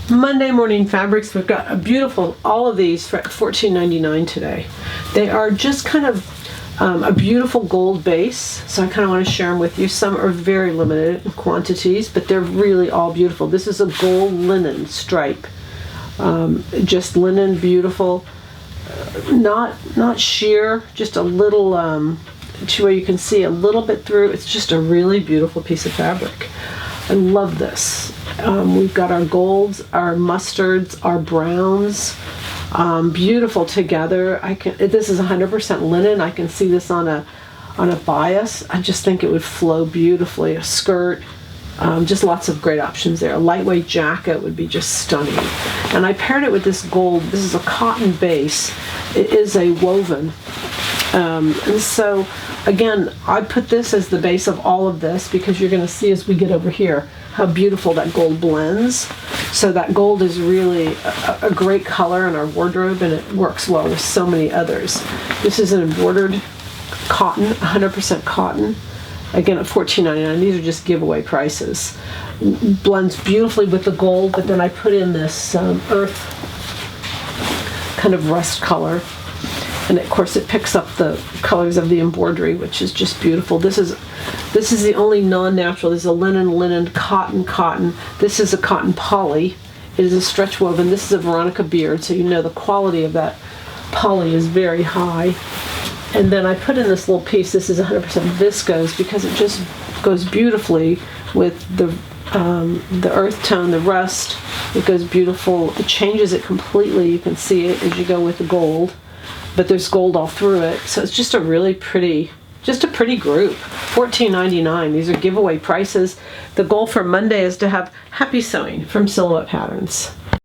Monday Morning Fabrics, we've got a beautiful, all of these for $14.99 today. They are just kind of a beautiful gold base, so I kind of want to share them with you. Some are very limited in quantities, but they're really all beautiful. This is a gold linen stripe, just linen, beautiful, not sheer, just a little to where you can see a little bit through. It's just a really beautiful piece of fabric. I love this. We've got our golds, our mustards, our browns, beautiful together. This is 100% linen. I can see this on a bias. I just think it would flow beautifully. A skirt, just lots of great options there. A lightweight jacket would be just stunning. And I paired it with this gold. This is a cotton base. It is a woven. And so, again, I put this as the base of all of this because you're going to see as we get over here how beautiful that gold blends. So that gold is really a great color in our wardrobe, and it works well with so many others. This is an embroidered cotton, 100% cotton. Again, at $14.99. These are just giveaway prices. Blends beautifully with the gold, but then I put in this earth kind of rust color. And of course it picks up the colors of the embroidery, which is just beautiful. This is the only non-natural. This is a linen, cotton. This is a cotton poly. It is a stretch woven. This is a Veronica Beard, so you know the quality of that poly is very high. And then I put in this little piece. This is 100% viscose because it just goes beautifully with the earth tone, the rust. It goes beautiful. It changes it completely. You can see it as you go with the gold. But there's gold all through it, so it's just a really pretty, group. $14.99. These are giveaway prices. The goal for Monday is to have happy sewing from Silhouette Patterns.